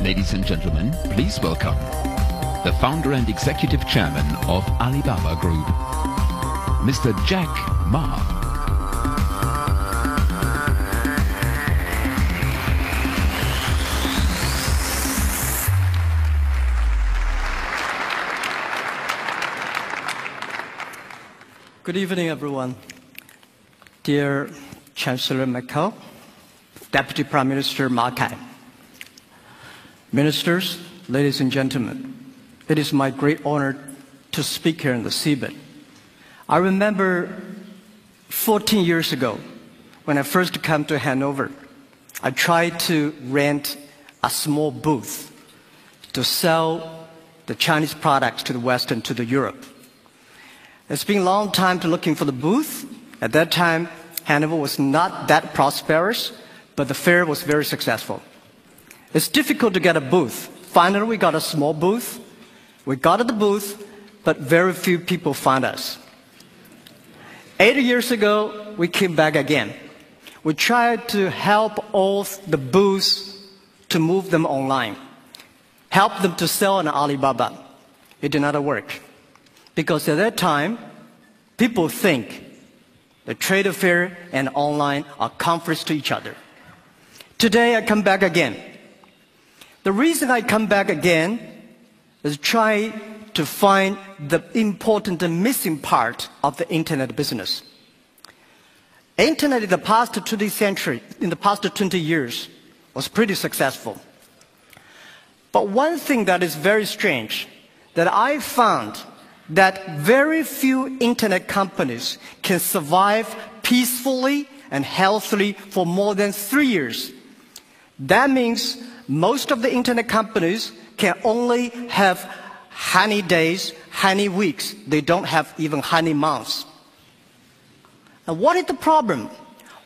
Ladies and gentlemen, please welcome the founder and executive chairman of Alibaba Group, Mr. Jack Ma. Good evening, everyone. Dear Chancellor Merkel, Deputy Prime Minister Ma Kai, Ministers, ladies and gentlemen, it is my great honor to speak here in the CeBIT. I remember 14 years ago, when I first came to Hanover, I tried to rent a small booth to sell the Chinese products to the West and to the Europe. It's been a long time to looking for the booth. At that time, Hanover was not that prosperous, but the fair was very successful. It's difficult to get a booth. Finally, we got a small booth. We got the booth, but very few people found us. 8 years ago, we came back again. We tried to help all the booths to move them online, help them to sell on Alibaba. It did not work. Because at that time, people think the trade fair and online are conflicts to each other. Today, I come back again. The reason I come back again is try to find the important and missing part of the internet business. Internet in the past 20th century, in the past 20 years, was pretty successful. But one thing that is very strange, that I found that very few internet companies can survive peacefully and healthily for more than 3 years. That means most of the internet companies can only have honey days, honey weeks. They don't have even honey months. And what is the problem?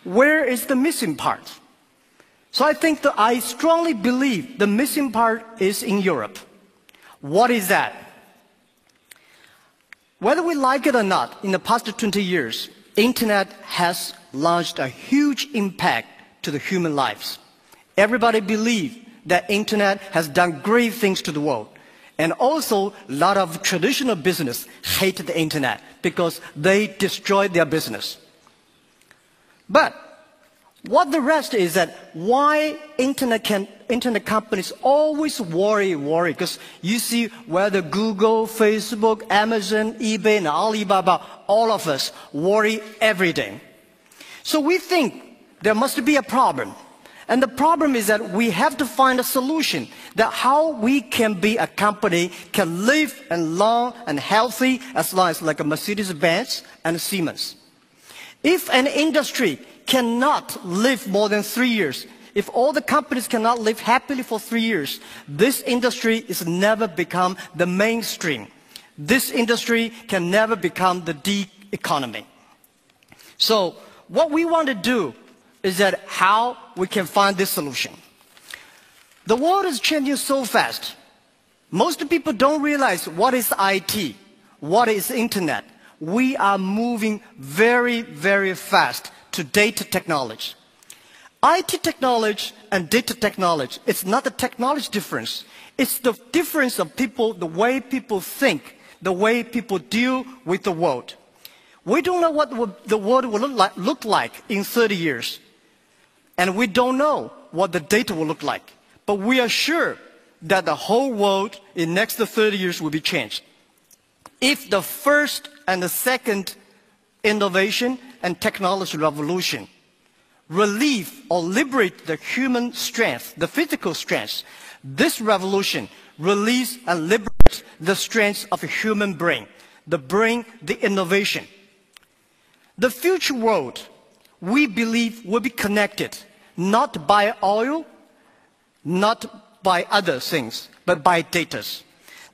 Where is the missing part? So I think that I strongly believe the missing part is in Europe. What is that? Whether we like it or not, in the past 20 years, internet has launched a huge impact to the human lives. Everybody believes that internet has done great things to the world. And also, a lot of traditional business hate the internet because they destroyed their business. But what the rest is that why internet companies always worry, because you see whether Google, Facebook, Amazon, eBay, and Alibaba, all of us worry every day. So we think there must be a problem. And the problem is that we have to find a solution that how we can be a company can live and long and healthy as long as like a Mercedes-Benz and Siemens. If an industry cannot live more than 3 years, if all the companies cannot live happily for 3 years, this industry is never become the mainstream. This industry can never become the D economy. So what we want to do is that how we can find this solution. The world is changing so fast. Most people don't realize what is IT, what is internet. We are moving very, very fast to data technology. IT technology and data technology, it's not the technology difference. It's the difference of people, the way people think, the way people deal with the world. We don't know what the world will look like in 30 years. And we don't know what the data will look like. But we are sure that the whole world in the next 30 years will be changed. If the first and the second innovation and technology revolution relieve or liberate the human strength, the physical strength, this revolution release and liberate the strength of a human brain, the innovation. The future world, we believe, will be connected, not by oil, not by other things, but by data.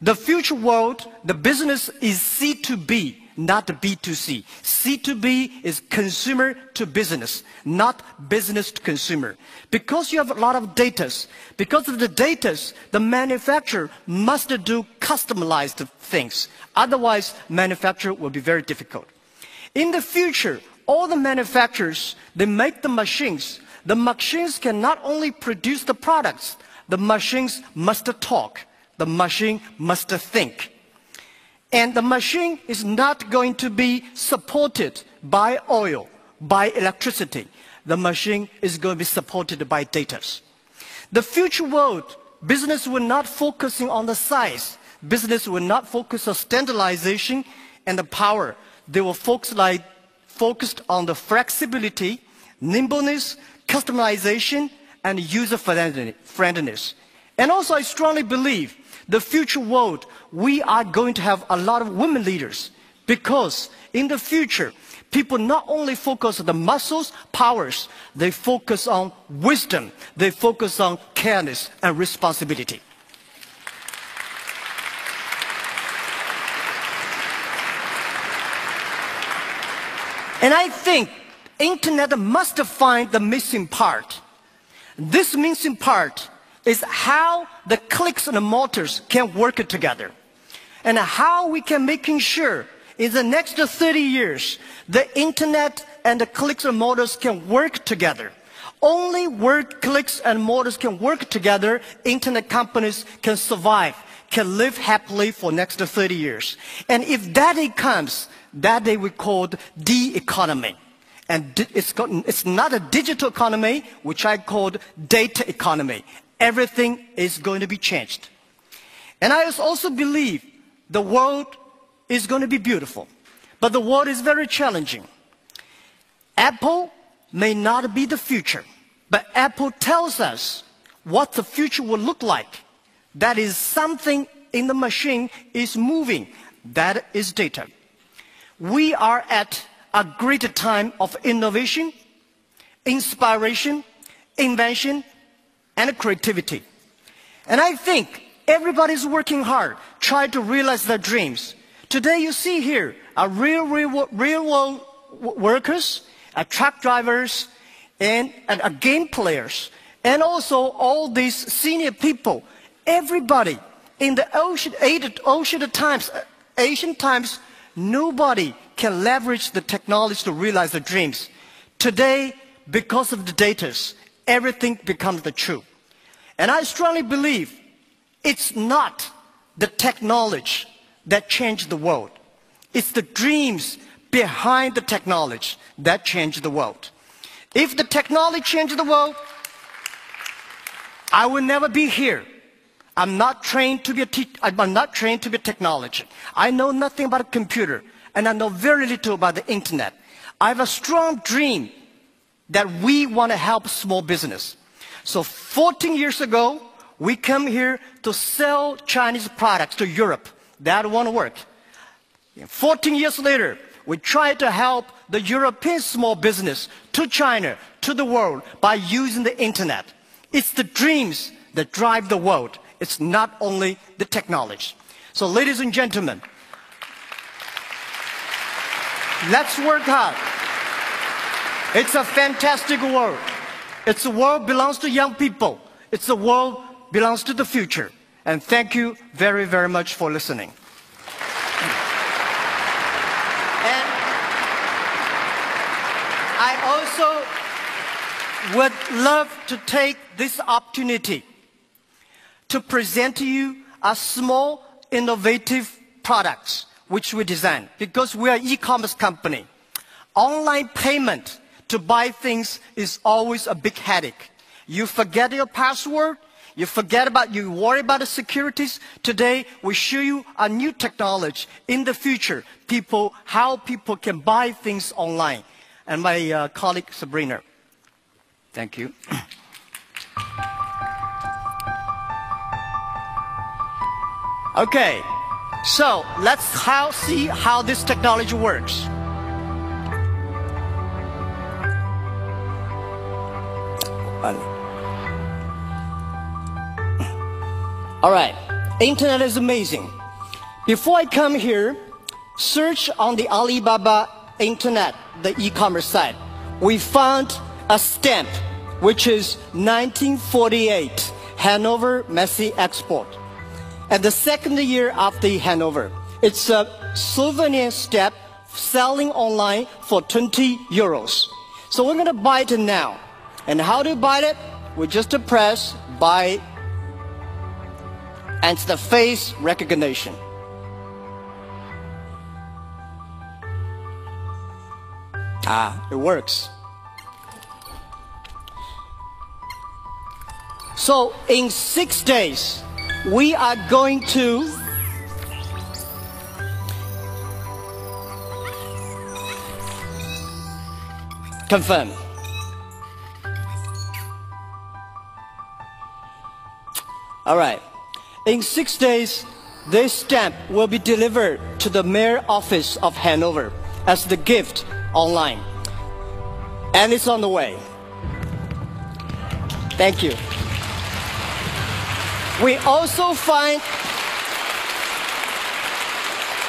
The future world, the business is C2B, not B2C. C2B is consumer to business, not business to consumer. Because you have a lot of data, because of the data, the manufacturer must do customized things. Otherwise, manufacture will be very difficult. In the future, all the manufacturers, they make the machines. The machines can not only produce the products, The machines must talk. The machine must think. And the machine is not going to be supported by oil, by electricity. The machine is going to be supported by data. The future world, business will not focus on the size. Business will not focus on standardization and the power. They will focus on the flexibility, nimbleness, customization, and user friendliness. And also, I strongly believe the future world, we are going to have a lot of women leaders, because in the future, people not only focus on the muscles, powers, they focus on wisdom, they focus on careness and responsibility. And I think internet must find the missing part. This missing part is how the clicks and the motors can work together, and how we can making sure in the next 30 years the internet and the clicks and motors can work together. Only where clicks and motors can work together, internet companies can survive, can live happily for next 30 years. And if that day comes, that day we call the economy. And it's not a digital economy, which I called data economy. Everything is going to be changed. And I also believe the world is going to be beautiful, but the world is very challenging. Apple may not be the future, but Apple tells us what the future will look like. That is something in the machine is moving. That is data. We are at a great time of innovation, inspiration, invention, and creativity. And I think everybody's working hard, trying to realize their dreams. Today you see here are real world workers, truck drivers, and game players, and also all these senior people. Everybody in the Asian times, nobody can leverage the technology to realize their dreams. Today, because of the data, everything becomes the truth. And I strongly believe it's not the technology that changed the world. It's the dreams behind the technology that changed the world. If the technology changed the world, I will never be here. I'm not trained to be I'm not trained to be technology. I know nothing about a computer, and I know very little about the internet. I have a strong dream that we want to help small business. So 14 years ago, we come here to sell Chinese products to Europe. That won't work. 14 years later, we try to help the European small business to China, to the world, by using the internet. It's the dreams that drive the world. It's not only the technology. So ladies and gentlemen, let's work hard. It's a fantastic world. It's a world belongs to young people. It's a world belongs to the future. And thank you very, very much for listening. And I also would love to take this opportunity to present to you a small, innovative products which we design, because we are an e-commerce company. Online payment to buy things is always a big headache. You forget your password, you worry about the securities. Today, we show you a new technology. In the future, how people can buy things online. And my colleague, Sabrina. Thank you. Okay, so let's see how this technology works. All right, internet is amazing. Before I come here, search on the Alibaba internet, the e-commerce site. We found a stamp, which is 1948, Hanover Messy Export. And the second year after Hanover. It's a souvenir stamp selling online for 20 euros. So we're going to buy it now. And how to buy it? We just press buy and the face recognition. It works. So in 6 days, we are going to confirm. All right. In 6 days, this stamp will be delivered to the mayor office of Hanover as the gift online. And it's on the way. Thank you. We also find,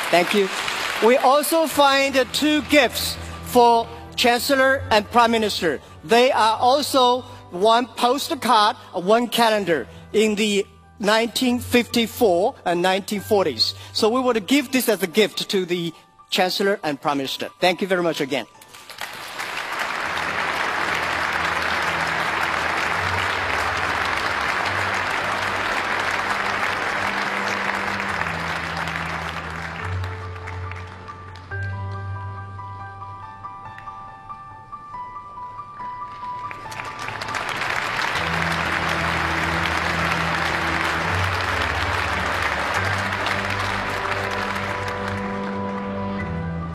thank you. We also find 2 gifts for Chancellor and Prime Minister. They are also 1 postcard, 1 calendar in the 1954 and 1940s. So we want to give this as a gift to the Chancellor and Prime Minister. Thank you very much again.